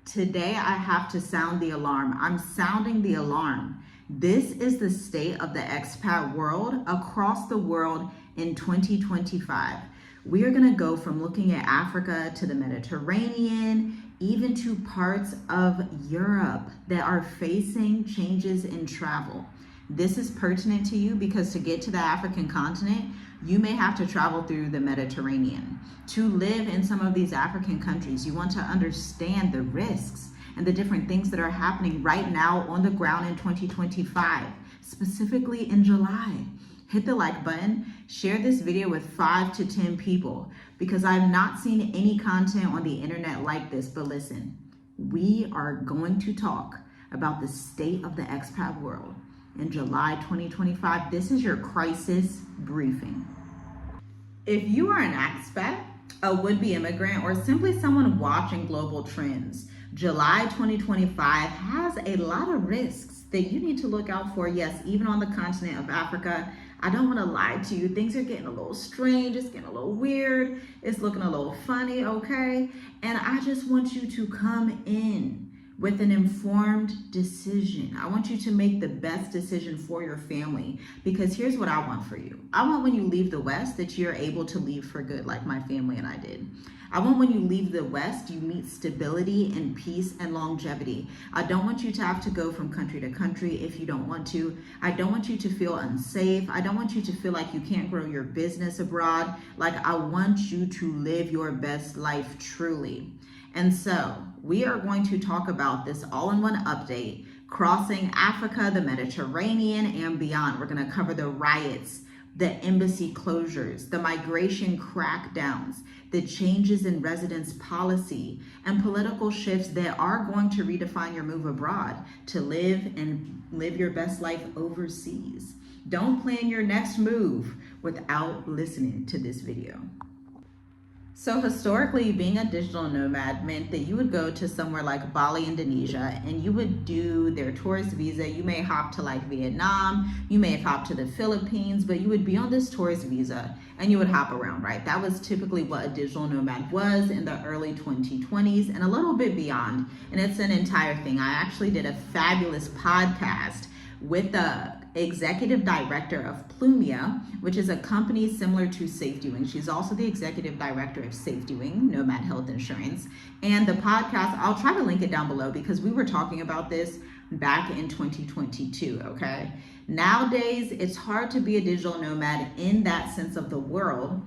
Today I have to sound the alarm. I'm sounding the alarm. This is the state of the expat world across the world in 2025. We are going to go from looking at Africa to the Mediterranean, even to parts of Europe that are facing changes in travel. This is pertinent to you because to get to the African continent, you may have to travel through the Mediterranean. To live in some of these African countries, you want to understand the risks and the different things that are happening right now on the ground in 2025, specifically in July. Hit the like button, share this video with 5 to 10 people because I've not seen any content on the internet like this. But listen, we are going to talk about the state of the expat world in July 2025. This is your crisis briefing. If you are an expat, a would-be immigrant, or simply someone watching global trends, July 2025 has a lot of risks that you need to look out for. Yes, even on the continent of Africa. I don't want to lie to you. Things are getting a little strange. It's getting a little weird. It's looking a little funny, okay? And I just want you to come in with an informed decision. I want you to make the best decision for your family because here's what I want for you. I want when you leave the West that you're able to leave for good like my family and I did. I want when you leave the West, you meet stability and peace and longevity. I don't want you to have to go from country to country if you don't want to. I don't want you to feel unsafe. I don't want you to feel like you can't grow your business abroad. Like I want you to live your best life truly. And so we are going to talk about this all-in-one update, crossing Africa, the Mediterranean, and beyond. We're going to cover the riots, the embassy closures, the migration crackdowns, the changes in residence policy, and political shifts that are going to redefine your move abroad to live your best life overseas. Don't plan your next move without listening to this video. So historically, being a digital nomad meant that you would go to somewhere like Bali, Indonesia, and you would do their tourist visa. You may hop to like Vietnam, you may hop to the Philippines, but you would be on this tourist visa and you would hop around, right? That was typically what a digital nomad was in the early 2020s and a little bit beyond. And it's an entire thing. I actually did a fabulous podcast with the executive director of Plumia, which is a company similar to Safety Wing. She's also the executive director of Safety Wing, Nomad Health Insurance. And the podcast, I'll try to link it down below because we were talking about this back in 2022, okay? Nowadays, it's hard to be a digital nomad in that sense of the world.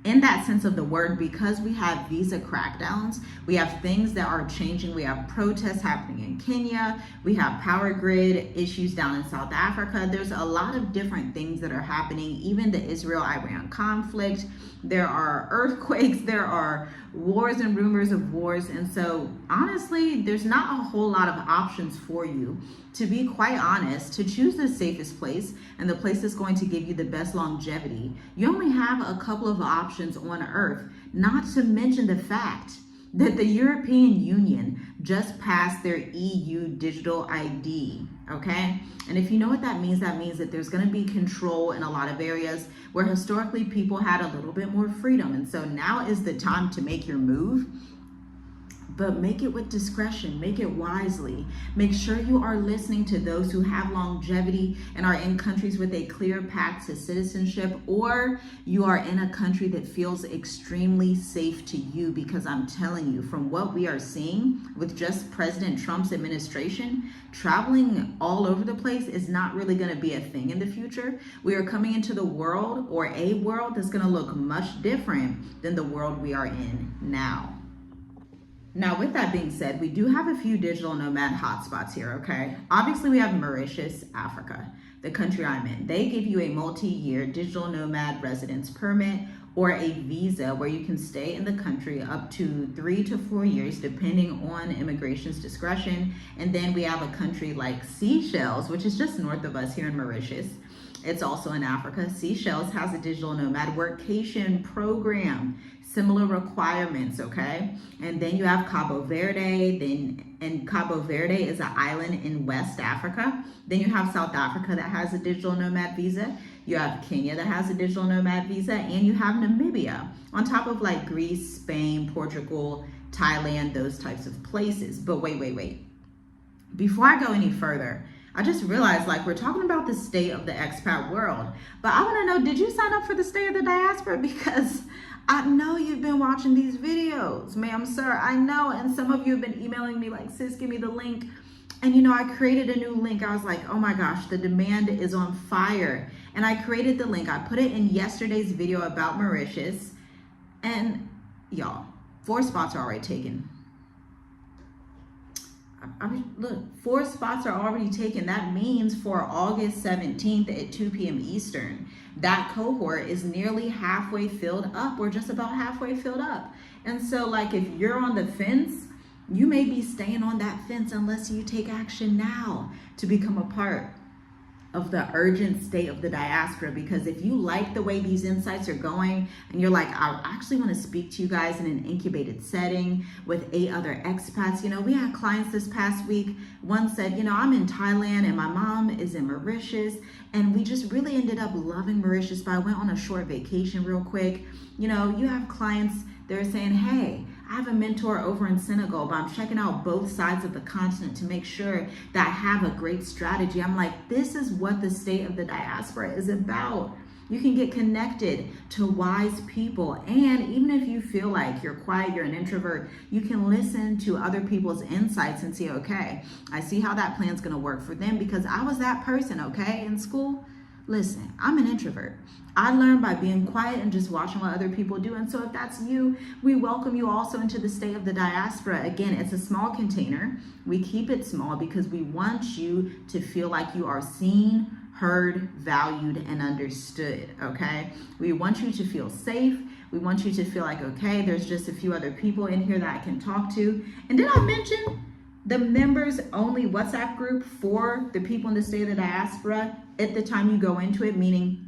In that sense of the word, because we have visa crackdowns, we have things that are changing. We have protests happening in Kenya. We have power grid issues down in South Africa. There's a lot of different things that are happening. Even the Israel-Iran conflict. There are earthquakes. There are wars and rumors of wars. And so honestly, there's not a whole lot of options for you. To be quite honest, to choose the safest place and the place that's going to give you the best longevity, you only have a couple of options on Earth, not to mention the fact that the European Union just passed their EU digital ID, okay? And if you know what that means that there's gonna be control in a lot of areas where historically people had a little bit more freedom. And so now is the time to make your move. But make it with discretion, make it wisely. Make sure you are listening to those who have longevity and are in countries with a clear path to citizenship, or you are in a country that feels extremely safe to you, because I'm telling you, from what we are seeing with just President Trump's administration, traveling all over the place is not really gonna be a thing in the future. We are coming into the world, or a world that's gonna look much different than the world we are in now. Now, with that being said, we do have a few digital nomad hotspots here, okay? Obviously, we have Mauritius, Africa, the country I'm in. They give you a multi-year digital nomad residence permit or a visa where you can stay in the country up to 3 to 4 years, depending on immigration's discretion. And then we have a country like Seychelles, which is just north of us here in Mauritius. It's also in Africa. Seychelles has a digital nomad workation program, similar requirements, okay? And then you have Cabo Verde, and Cabo Verde is an island in West Africa. Then you have South Africa that has a digital nomad visa. You have Kenya that has a digital nomad visa, and you have Namibia on top of like Greece, Spain, Portugal, Thailand, those types of places. But wait. Before I go any further, I just realized like we're talking about the state of the expat world, but I want to know, did you sign up for the state of the diaspora? Because I know you've been watching these videos, ma'am, sir, I know. And some of you have been emailing me like, sis, give me the link. And you know, I created a new link. I was like, oh my gosh, the demand is on fire. And I created the link. I put it in yesterday's video about Mauritius. And y'all, 4 spots are already taken. I mean, look, 4 spots are already taken. That means for August 17th at 2 p.m. Eastern, that cohort is nearly halfway filled up. We're just about halfway filled up. And so like if you're on the fence, you may be staying on that fence unless you take action now to become a part of the urgent state of the diaspora. Because if you like the way these insights are going and you're like, I actually want to speak to you guys in an incubated setting with 8 other expats. You know, we had clients this past week. One said, you know, I'm in Thailand and my mom is in Mauritius, and we just really ended up loving Mauritius, but I went on a short vacation real quick. You know, you have clients, they're saying, hey, I have a mentor over in Senegal, but I'm checking out both sides of the continent to make sure that I have a great strategy. I'm like, this is what the state of the diaspora is about. You can get connected to wise people. And even if you feel like you're quiet, you're an introvert, you can listen to other people's insights and see, okay, I see how that plan's gonna work for them because I was that person, okay, in school. Listen, I'm an introvert. I learned by being quiet and just watching what other people do. And so if that's you, we welcome you also into the state of the diaspora. Again, it's a small container. We keep it small because we want you to feel like you are seen, heard, valued, and understood, okay? We want you to feel safe. We want you to feel like, okay, there's just a few other people in here that I can talk to. And did I mention the members only WhatsApp group for the people in the state of the diaspora at the time you go into it, meaning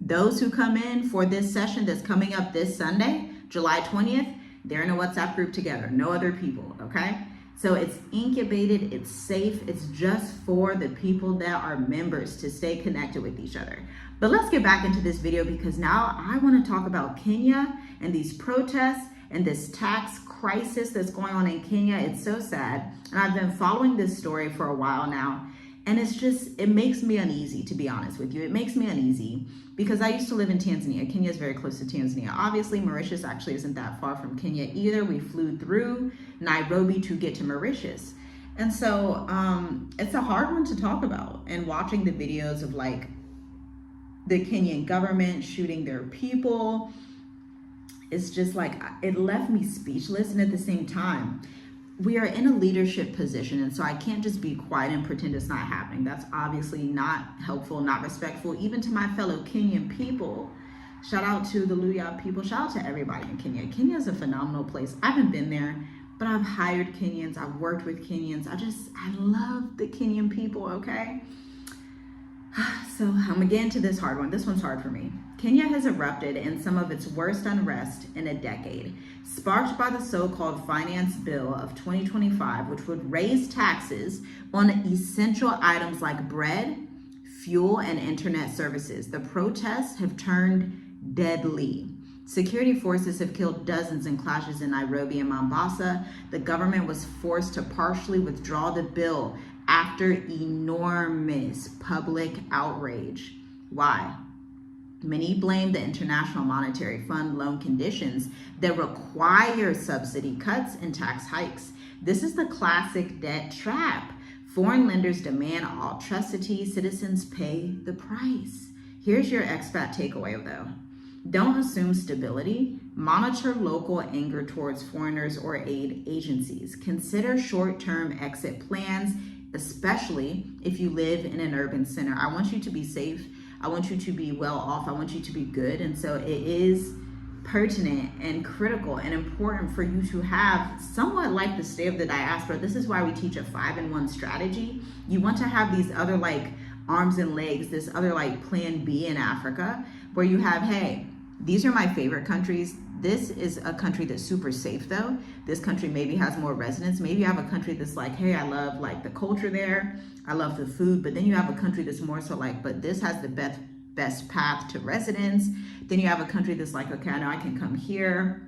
those who come in for this session that's coming up this Sunday, July 20th, they're in a WhatsApp group together, no other people, okay? So it's incubated, it's safe, it's just for the people that are members to stay connected with each other. But let's get back into this video because now I want to talk about Kenya and these protests and this tax crisis that's going on in Kenya. It's so sad. And I've been following this story for a while now. And it's just, it makes me uneasy, to be honest with you. It makes me uneasy because I used to live in Tanzania. Kenya is very close to Tanzania. Obviously, Mauritius actually isn't that far from Kenya either. We flew through Nairobi to get to Mauritius. And so it's a hard one to talk about. And watching the videos of like the Kenyan government shooting their people, it's just like, it left me speechless. And at the same time, we are in a leadership position, and so I can't just be quiet and pretend it's not happening. That's obviously not helpful, not respectful, even to my fellow Kenyan people. Shout out to the Luya people. Shout out to everybody in Kenya. Kenya is a phenomenal place. I haven't been there, but I've hired Kenyans. I've worked with Kenyans. I love the Kenyan people, okay? So I'm again to this hard one. This one's hard for me. Kenya has erupted in some of its worst unrest in a decade, sparked by the so-called finance bill of 2025, which would raise taxes on essential items like bread, fuel, and internet services. The protests have turned deadly. Security forces have killed dozens in clashes in Nairobi and Mombasa. The government was forced to partially withdraw the bill after enormous public outrage. Why? Many blame the International Monetary Fund loan conditions that require subsidy cuts and tax hikes. This is the classic debt trap. Foreign lenders demand atrocity, citizens pay the price. Here's your expat takeaway though. Don't assume stability. Monitor local anger towards foreigners or aid agencies. Consider short-term exit plans, especially if you live in an urban center. I want you to be safe. I want you to be well off. I want you to be good. And so it is pertinent and critical and important for you to have somewhat like the state of the diaspora. This is why we teach a 5-in-1 strategy. You want to have these other like arms and legs, this other like plan B in Africa, where you have, hey, these are my favorite countries. This is a country that's super safe though. This country maybe has more residents. Maybe you have a country that's like, hey, I love like the culture there. I love the food, but then you have a country that's more so like, but this has the best path to residence. Then you have a country that's like, okay, I know I can come here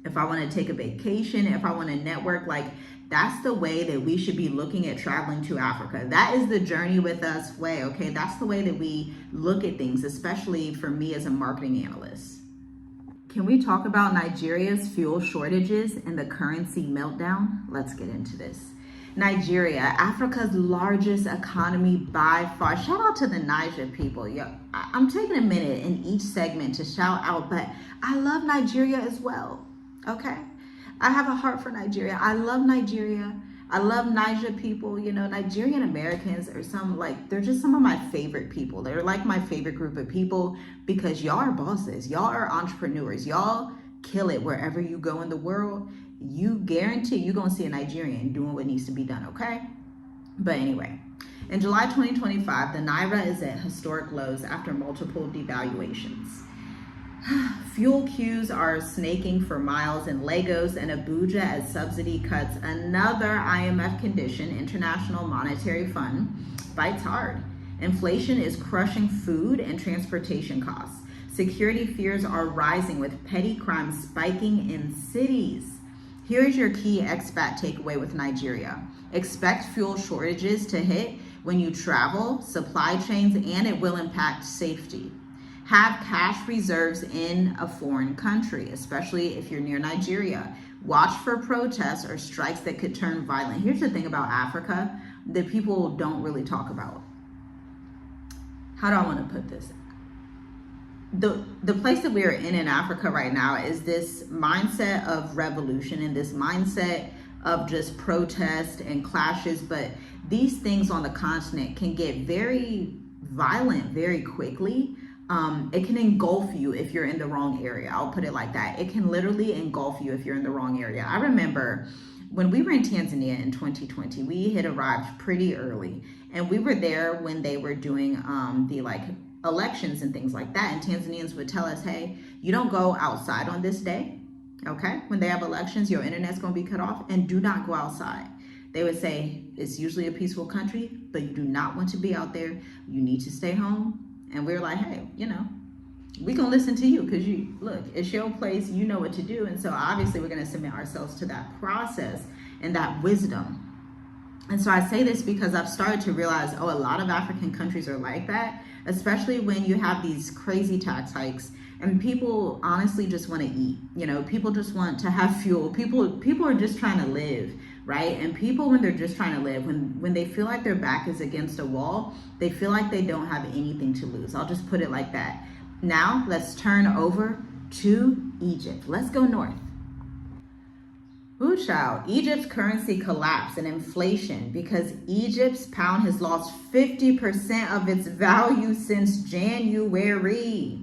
if I want to take a vacation, if I want to network, like that's the way that we should be looking at traveling to Africa. That is the journey with us way, okay? That's the way that we look at things, especially for me as a marketing analyst. Can we talk about Nigeria's fuel shortages and the currency meltdown? Let's get into this. Nigeria, Africa's largest economy by far. Shout out to the Niger people. I'm taking a minute in each segment to shout out, but I love Nigeria as well, okay? I have a heart for Nigeria. I love Nigeria. I love Niger people. You know, Nigerian Americans are they're just some of my favorite people. They're like my favorite group of people because y'all are bosses. Y'all are entrepreneurs. Y'all kill it wherever you go in the world. You guarantee you're going to see a Nigerian doing what needs to be done, okay? But anyway, in July 2025, the Naira is at historic lows after multiple devaluations. Fuel queues are snaking for miles in Lagos and Abuja as subsidy cuts. Another IMF condition, International Monetary Fund, fights hard. Inflation is crushing food and transportation costs. Security fears are rising with petty crime spiking in cities. Here's your key expat takeaway with Nigeria. Expect fuel shortages to hit when you travel, supply chains, and it will impact safety. Have cash reserves in a foreign country, especially if you're near Nigeria. Watch for protests or strikes that could turn violent. Here's the thing about Africa that people don't really talk about. How do I want to put this? The place that we are in Africa right now is this mindset of revolution and this mindset of just protest and clashes. But these things on the continent can get very violent very quickly. It can engulf you if you're in the wrong area. I'll put it like that. It can literally engulf you if you're in the wrong area. I remember when we were in Tanzania in 2020, we had arrived pretty early and we were there when they were doing the elections and things like that. And Tanzanians would tell us, hey, you don't go outside on this day, okay? When they have elections, your internet's gonna be cut off and do not go outside. They would say, it's usually a peaceful country, but you do not want to be out there. You need to stay home. And we were like, hey, we gonna listen to you because look, it's your place, you know what to do. And so obviously we're gonna submit ourselves to that process and that wisdom. And so I say this because I've started to realize, a lot of African countries are like that, especially when you have these crazy tax hikes and people honestly just want to eat. People just want to have fuel. People are just trying to live, right? And people, when they're just trying to live, when they feel like their back is against a wall, they feel like they don't have anything to lose. I'll just put it like that. Now let's turn over to Egypt. Let's go north. Ooh, child. Egypt's currency collapsed and inflation because Egypt's pound has lost 50% of its value since January.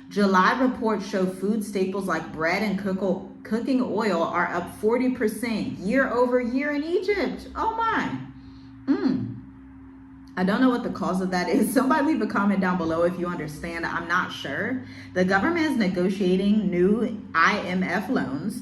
July reports show food staples like bread and cooking oil are up 40% year over year in Egypt. Oh my. I don't know what the cause of that is. Somebody leave a comment down below if you understand. I'm not sure. The government is negotiating new IMF loans.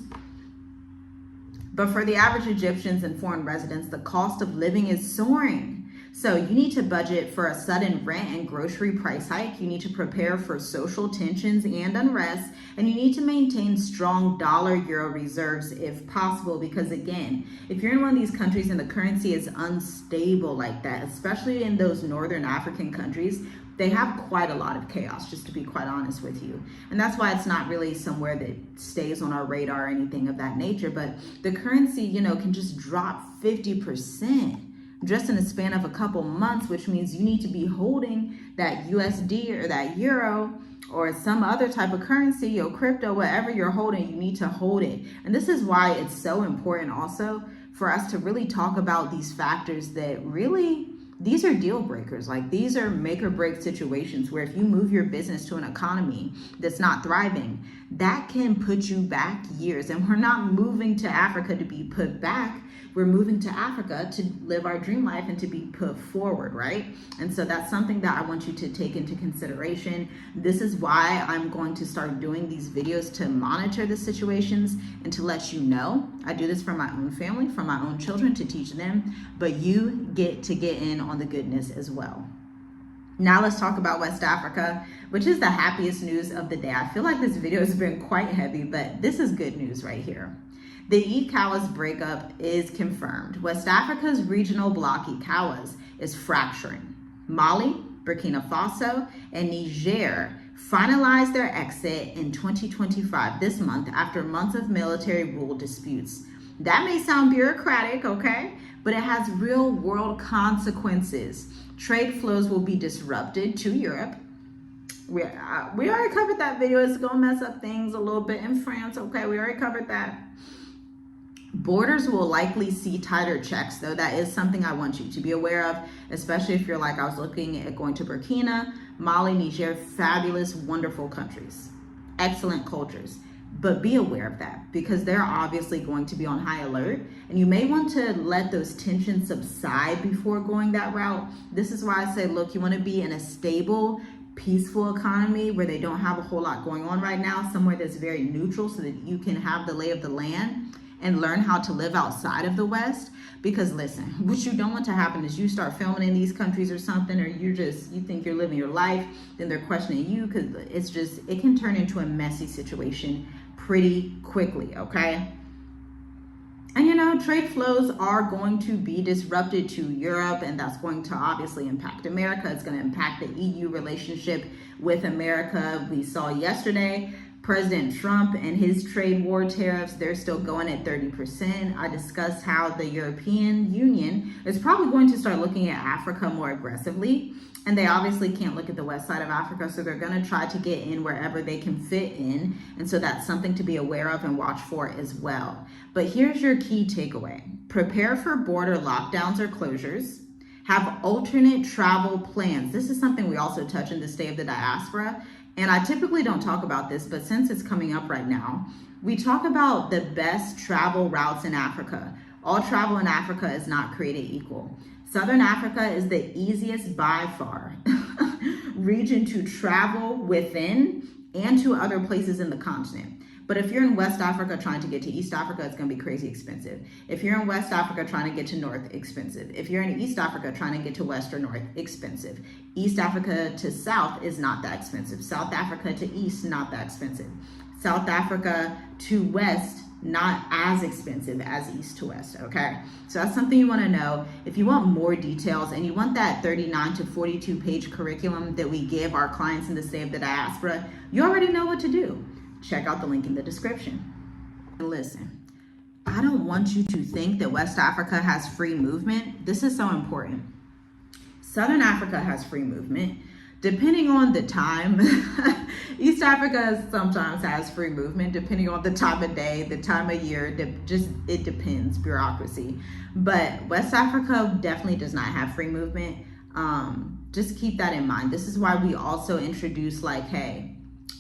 But for the average Egyptians and foreign residents, the cost of living is soaring. So you need to budget for a sudden rent and grocery price hike. You need to prepare for social tensions and unrest. And you need to maintain strong dollar-euro reserves if possible. Because again, if you're in one of these countries and the currency is unstable like that, especially in those northern African countries, they have quite a lot of chaos, just to be quite honest with you. And that's why it's not really somewhere that stays on our radar or anything of that nature. But the currency, can just drop 50% just in the span of a couple months, which means you need to be holding that USD or that euro or some other type of currency, your crypto, whatever you're holding, you need to hold it. And this is why it's so important also for us to really talk about these factors that really, these are deal breakers. Like these are make or break situations where if you move your business to an economy that's not thriving, that can put you back years. And we're not moving to Africa to be put back. We're moving to Africa to live our dream life and to be put forward, right? And so that's something that I want you to take into consideration. This is why I'm going to start doing these videos to monitor the situations and to let you know. I do this for my own family, for my own children, to teach them, but you get to get in on the goodness as well. Now let's talk about West Africa, which is the happiest news of the day. I feel like this video has been quite heavy, but this is good news right here. The ECOWAS breakup is confirmed. West Africa's regional bloc ECOWAS is fracturing. Mali, Burkina Faso, and Niger finalized their exit in 2025 this month after months of military rule disputes. That may sound bureaucratic, okay? But it has real world consequences. Trade flows will be disrupted to Europe. We already covered that video. It's gonna mess up things a little bit in France, okay? We already covered that. Borders will likely see tighter checks, though. That is something I want you to be aware of, especially if you're like, I was looking at going to Burkina, Mali, Niger, fabulous, wonderful countries, excellent cultures. But be aware of that because they're obviously going to be on high alert and you may want to let those tensions subside before going that route. This is why I say, look, you want to be in a stable, peaceful economy where they don't have a whole lot going on right now, somewhere that's very neutral so that you can have the lay of the land and learn how to live outside of the West. Because listen, what you don't want to happen is you start filming in these countries or something, or you think you're living your life, then they're questioning you, because it can turn into a messy situation pretty quickly, okay? And you know, trade flows are going to be disrupted to Europe, and that's going to obviously impact America. It's going to impact the EU relationship with America. We saw yesterday President Trump and his trade war tariffs, they're still going at 30%. I discussed how the European Union is probably going to start looking at Africa more aggressively. And they obviously can't look at the west side of Africa, so they're going to try to get in wherever they can fit in. And so that's something to be aware of and watch for as well. But here's your key takeaway. Prepare for border lockdowns or closures. Have alternate travel plans. This is something we also touch in the State of the Diaspora. And I typically don't talk about this, but since it's coming up right now, we talk about the best travel routes in Africa. All travel in Africa is not created equal. Southern Africa is the easiest by far region to travel within and to other places in the continent. But if you're in West Africa trying to get to East Africa, it's going to be crazy expensive. If you're in West Africa trying to get to North, expensive. If you're in East Africa trying to get to West or North, expensive. East Africa to South is not that expensive. South Africa to East, not that expensive. South Africa to West, not as expensive as East to West, okay? So that's something you want to know. If you want more details and you want that 39 to 42 page curriculum that we give our clients in the State of the Diaspora, you already know what to do. Check out the link in the description. And listen, I don't want you to think that West Africa has free movement. This is so important. Southern Africa has free movement. Depending on the time, East Africa sometimes has free movement, depending on the time of day, the time of year, it depends, bureaucracy. But West Africa definitely does not have free movement. Just keep that in mind. This is why we also introduce like, hey,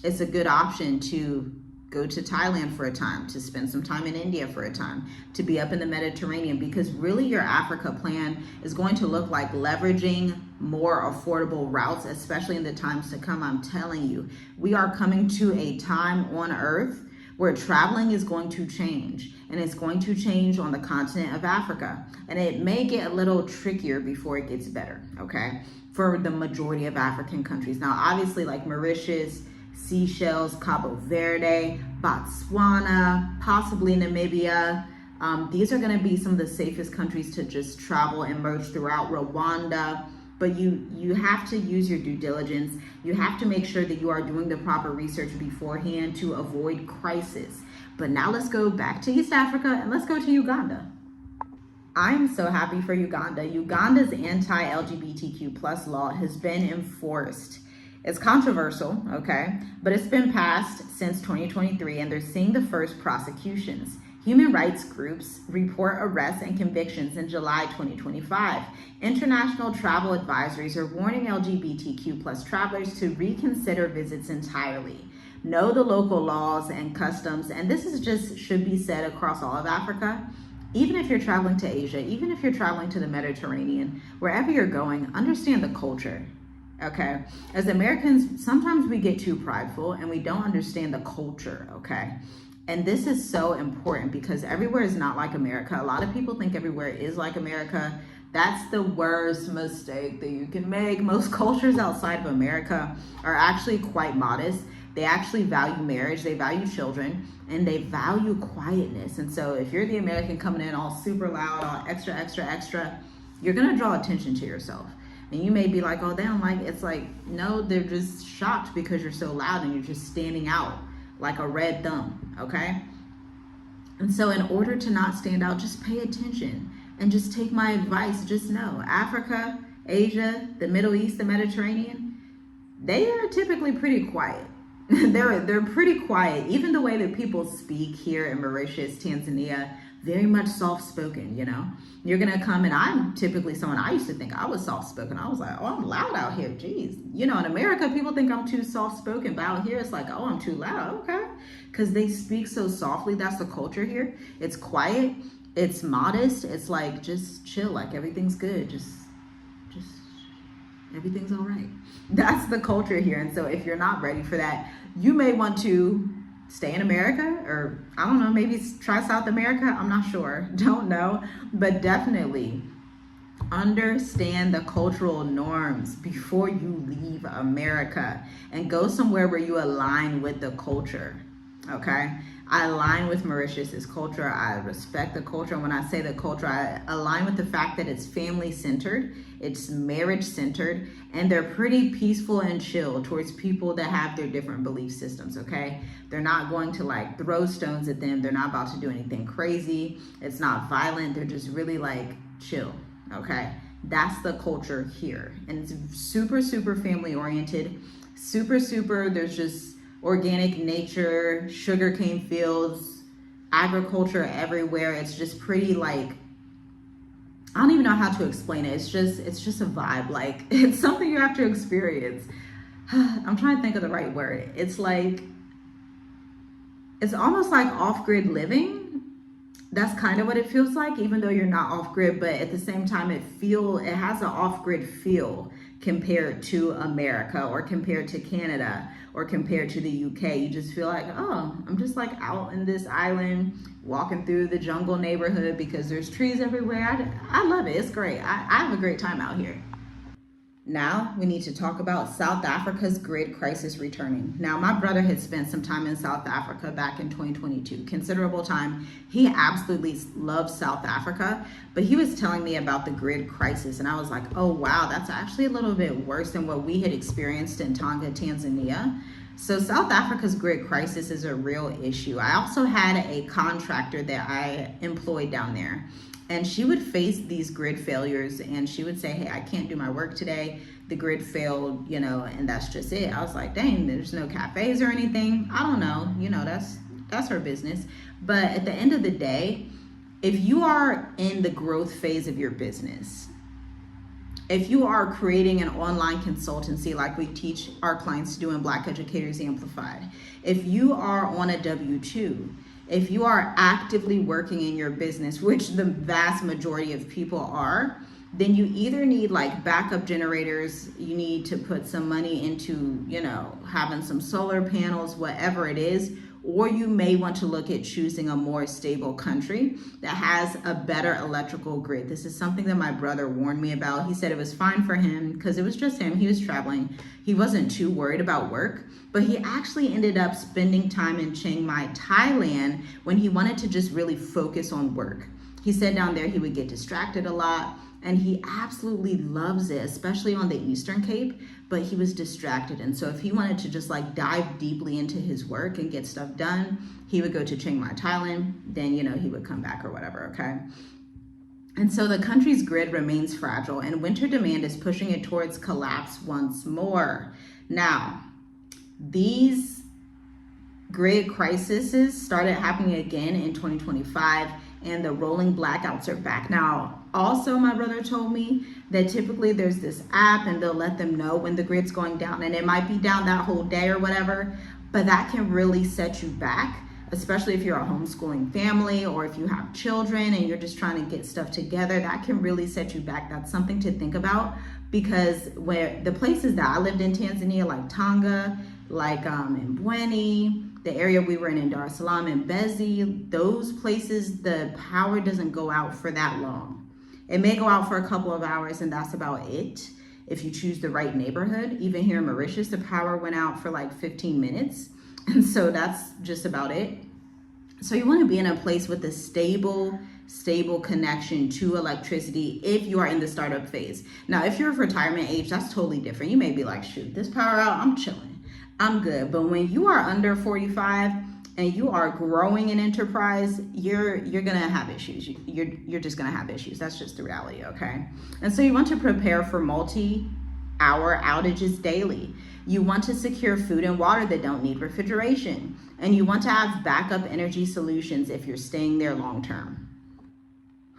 it's a good option to go to Thailand for a time, to spend some time in India for a time, to be up in the Mediterranean, because really your Africa plan is going to look like leveraging more affordable routes, especially in the times to come. I'm telling you, we are coming to a time on Earth where traveling is going to change, and it's going to change on the continent of Africa. And it may get a little trickier before it gets better, okay, for the majority of African countries. Now, obviously, like Mauritius, Seychelles, Cabo Verde, Botswana, possibly Namibia. These are going to be some of the safest countries to just travel and merge throughout. Rwanda. But you have to use your due diligence. You have to make sure that you are doing the proper research beforehand to avoid crisis. But now let's go back to East Africa and let's go to Uganda. I'm so happy for Uganda. Uganda's anti-LGBTQ plus law has been enforced. It's controversial, okay, but it's been passed since 2023 and they're seeing the first prosecutions. Human rights groups report arrests and convictions in July 2025. International travel advisories are warning LGBTQ plus travelers to reconsider visits entirely. Know the local laws and customs, and this is just should be said across all of Africa. Even if you're traveling to Asia, even if you're traveling to the Mediterranean, wherever you're going, understand the culture. Okay, as Americans, sometimes we get too prideful and we don't understand the culture, okay? And this is so important because everywhere is not like America. A lot of people think everywhere is like America. That's the worst mistake that you can make. Most cultures outside of America are actually quite modest. They actually value marriage, they value children, and they value quietness. And so if you're the American coming in all super loud, all extra, extra, extra, you're gonna draw attention to yourself. And you may be like, oh, damn, like, it's like, no, they're just shocked because you're so loud and you're just standing out like a red thumb, okay? And so in order to not stand out, just pay attention and just take my advice. Just know Africa, Asia, the Middle East, the Mediterranean, they are typically pretty quiet. They're pretty quiet. Even the way that people speak here in Mauritius, Tanzania, very much soft-spoken, you know? You're gonna come, and I'm typically someone, I used to think I was soft-spoken. I was like, oh, I'm loud out here, geez. You know, in America, people think I'm too soft-spoken, but out here, it's like, oh, I'm too loud, okay. Because they speak so softly, that's the culture here. It's quiet, it's modest, it's like, just chill, like everything's good, just everything's all right. That's the culture here. And so if you're not ready for that, you may want to stay in America, or I don't know, maybe try South America. I'm not sure, don't know, but definitely understand the cultural norms before you leave America and go somewhere where you align with the culture, okay? I align with Mauritius's culture. I respect the culture. And when I say the culture, I align with the fact that it's family-centered, it's marriage-centered, and they're pretty peaceful and chill towards people that have their different belief systems, okay? They're not going to like throw stones at them. They're not about to do anything crazy. It's not violent. They're just really like chill, okay? That's the culture here. And it's super, super family-oriented, super, there's just organic nature, sugarcane fields, agriculture everywhere. It's just pretty like, I don't even know how to explain it. It's just a vibe. Like, it's something you have to experience. I'm trying to think of the right word. It's like, it's almost like off-grid living. That's kind of what it feels like, even though you're not off-grid, but at the same time, it has an off-grid feel compared to America or compared to Canada or compared to the UK. You just feel like, oh, I'm just like out in this island, walking through the jungle neighborhood because there's trees everywhere. I love it. It's great. I have a great time out here. Now we need to talk about South Africa's grid crisis returning. Now, my brother had spent some time in South Africa back in 2022, considerable time. He absolutely loves South Africa, but he was telling me about the grid crisis, and I was like, oh wow, that's actually a little bit worse than what we had experienced in Tonga, Tanzania. So South Africa's grid crisis is a real issue. I also had a contractor that I employed down there, and she would face these grid failures and she would say, hey, I can't do my work today. The grid failed, you know, and that's just it. I was like, dang, there's no cafes or anything. I don't know, you know, that's her business. But at the end of the day, if you are in the growth phase of your business, if you are creating an online consultancy like we teach our clients to do in Black Educators Amplified, if you are on a W-2, if you are actively working in your business, which the vast majority of people are, then you either need like backup generators, you need to put some money into, you know, having some solar panels, whatever it is, or you may want to look at choosing a more stable country that has a better electrical grid. This is something that my brother warned me about. He said it was fine for him because it was just him. He was traveling. He wasn't too worried about work, but he actually ended up spending time in Chiang Mai, Thailand, when he wanted to just really focus on work. He said down there he would get distracted a lot, and he absolutely loves it, especially on the Eastern Cape, but he was distracted. And so if he wanted to just like dive deeply into his work and get stuff done, he would go to Chiang Mai, Thailand, then, you know, he would come back or whatever, okay? And so the country's grid remains fragile and winter demand is pushing it towards collapse once more. Now, these grid crises started happening again in 2025, and the rolling blackouts are back. Now, also my brother told me that typically there's this app and they'll let them know when the grid's going down, and it might be down that whole day or whatever, but that can really set you back, especially if you're a homeschooling family or if you have children and you're just trying to get stuff together. That can really set you back. That's something to think about, because where the places that I lived in Tanzania, like Tonga, like Mbweni, The area we were in Dar es Salaam and Bezi, those places, the power doesn't go out for that long. It may go out for a couple of hours and that's about it. If you choose the right neighborhood, even here in Mauritius, the power went out for like 15 minutes. And so that's just about it. So you want to be in a place with a stable connection to electricity if you are in the startup phase. Now, if you're of retirement age, that's totally different. You may be like, shoot, this power out, I'm chilling, I'm good. But when you are under 45 and you are growing an enterprise, you're gonna have issues. You're just gonna have issues. That's just the reality, okay? And so you want to prepare for multi-hour outages daily. You want to secure food and water that don't need refrigeration. And you want to have backup energy solutions if you're staying there long term.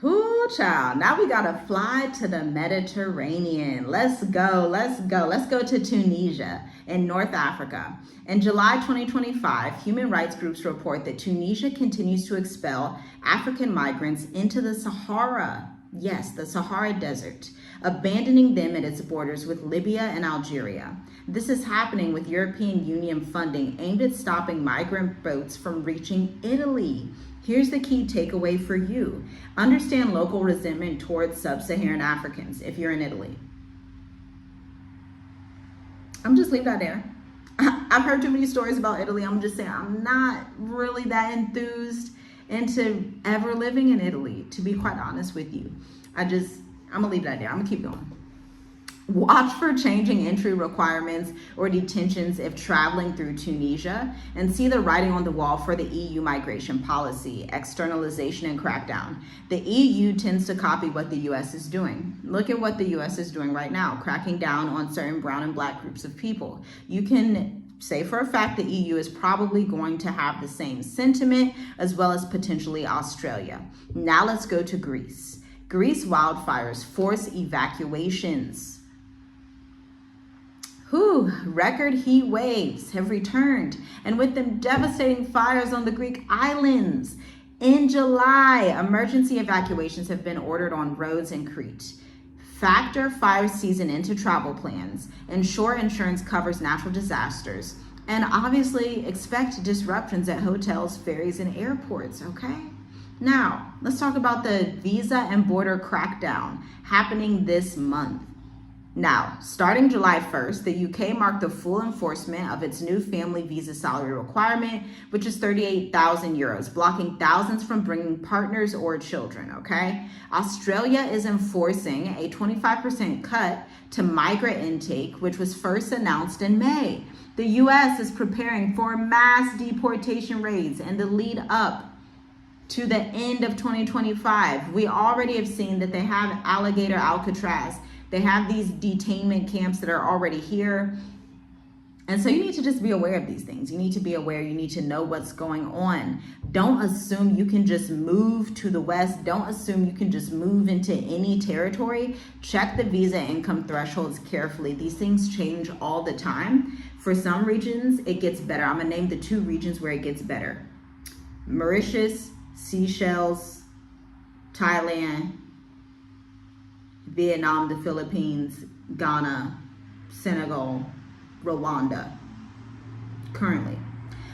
Whoo, child. Now we gotta fly to the Mediterranean. Let's go. Let's go to Tunisia in North Africa. In July 2025, human rights groups report that Tunisia continues to expel African migrants into the Sahara. Yes, the Sahara Desert, abandoning them at its borders with Libya and Algeria. This is happening with European Union funding aimed at stopping migrant boats from reaching Italy. Here's the key takeaway for you. Understand local resentment towards sub-Saharan Africans if you're in Italy. I'm just leaving that there. I've heard too many stories about Italy. I'm just saying I'm not really that enthused into ever living in Italy, to be quite honest with you. I'm gonna leave that there. I'm gonna keep going. Watch for changing entry requirements or detentions if traveling through Tunisia, and see the writing on the wall for the EU migration policy, externalization and crackdown. The EU tends to copy what the US is doing. Look at what the US is doing right now, cracking down on certain brown and black groups of people. You can say for a fact the EU is probably going to have the same sentiment, as well as potentially Australia. Now let's go to Greece. Greece wildfires force evacuations. Record heat waves have returned, and with them devastating fires on the Greek islands. In July, emergency evacuations have been ordered on roads in Crete. Factor fire season into travel plans. Ensure insurance covers natural disasters. And obviously expect disruptions at hotels, ferries, and airports, okay? Now, let's talk about the visa and border crackdown happening this month. Now, starting July 1st, the UK marked the full enforcement of its new family visa salary requirement, which is 38,000 euros, blocking thousands from bringing partners or children, okay? Australia is enforcing a 25% cut to migrant intake, which was first announced in May. The US is preparing for mass deportation raids in the lead up to the end of 2025. We already have seen that they have Alligator Alcatraz. They have these detainment camps that are already here. And so you need to just be aware of these things. You need to be aware. You need to know what's going on. Don't assume you can just move to the West. Don't assume you can just move into any territory. Check the visa income thresholds carefully. These things change all the time. For some regions, it gets better. I'm going to name the 2 regions where it gets better. Mauritius, Seychelles, Thailand, Vietnam, the Philippines, Ghana, Senegal, Rwanda, currently.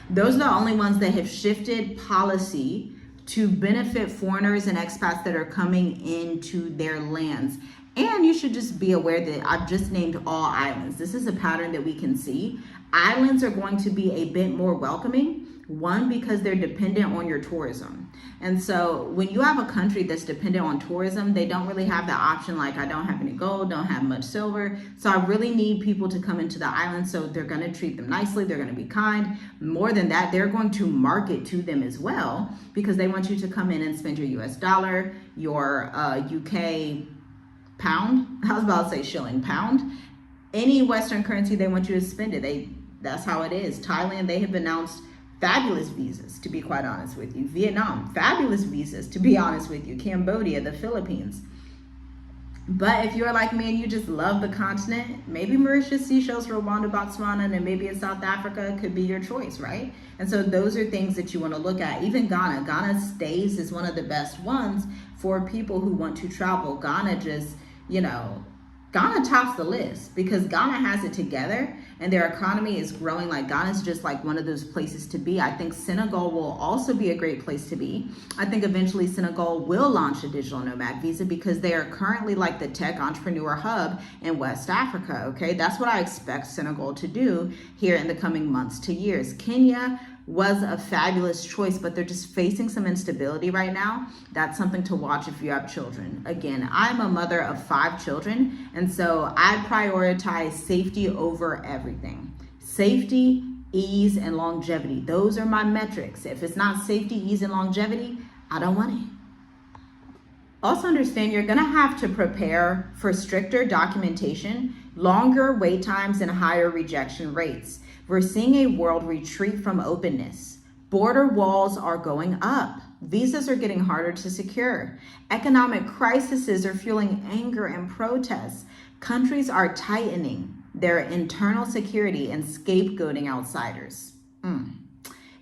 Those are the only ones that have shifted policy to benefit foreigners and expats that are coming into their lands. And you should just be aware that I've just named all islands. This is a pattern that we can see. Islands are going to be a bit more welcoming. One, because they're dependent on your tourism. And so when you have a country that's dependent on tourism, they don't really have the option like, I don't have any gold, don't have much silver. So I really need people to come into the island. So they're going to treat them nicely. They're going to be kind. More than that, they're going to market to them as well, because they want you to come in and spend your US dollar, your UK pound. I was about to say shilling, pound. Any Western currency, they want you to spend it. That's how it is. Thailand, they have announced fabulous visas, to be quite honest with you. Vietnam, fabulous visas, to be honest with you. Cambodia, the Philippines. But if you're like me and you just love the continent, maybe Mauritius, Seychelles, Rwanda, Botswana, and then maybe in South Africa could be your choice, right? And so those are things that you want to look at. Even Ghana. Ghana stays is one of the best ones for people who want to travel. Ghana just, Ghana tops the list because Ghana has it together and their economy is growing. Like Ghana's just like one of those places to be. I think Senegal will also be a great place to be. I think eventually Senegal will launch a digital nomad visa because they are currently like the tech entrepreneur hub in West Africa. Okay, that's what I expect Senegal to do here in the coming months to years. Kenya was a fabulous choice, but they're just facing some instability right now. That's something to watch if you have children. Again, I'm a mother of 5 children, and so I prioritize safety over everything. Safety, ease, and longevity. Those are my metrics. If it's not safety, ease, and longevity, I don't want it. Also understand you're gonna have to prepare for stricter documentation, longer wait times, and higher rejection rates. We're seeing a world retreat from openness. Border walls are going up. Visas are getting harder to secure. Economic crises are fueling anger and protests. Countries are tightening their internal security and scapegoating outsiders.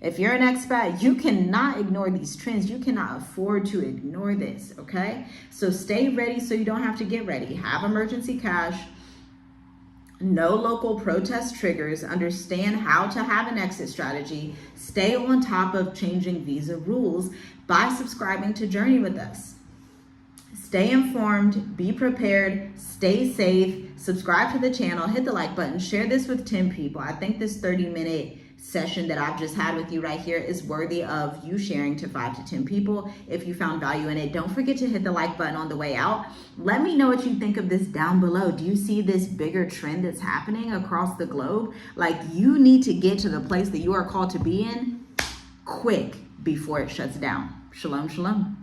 If you're an expat, you cannot ignore these trends. You cannot afford to ignore this, okay? So stay ready so you don't have to get ready. Have emergency cash. Know local protest triggers, understand how to have an exit strategy, stay on top of changing visa rules by subscribing to Journey with us. Stay informed, be prepared, stay safe, subscribe to the channel, hit the like button, share this with 10 people. I think this 30-minute session that I've just had with you right here is worthy of you sharing to 5 to 10 people if you found value in it. Don't forget to hit the like button on the way out. Let me know what you think of this down below. Do you see this bigger trend that's happening across the globe? Like, you need to get to the place that you are called to be in quick before it shuts down. Shalom, shalom.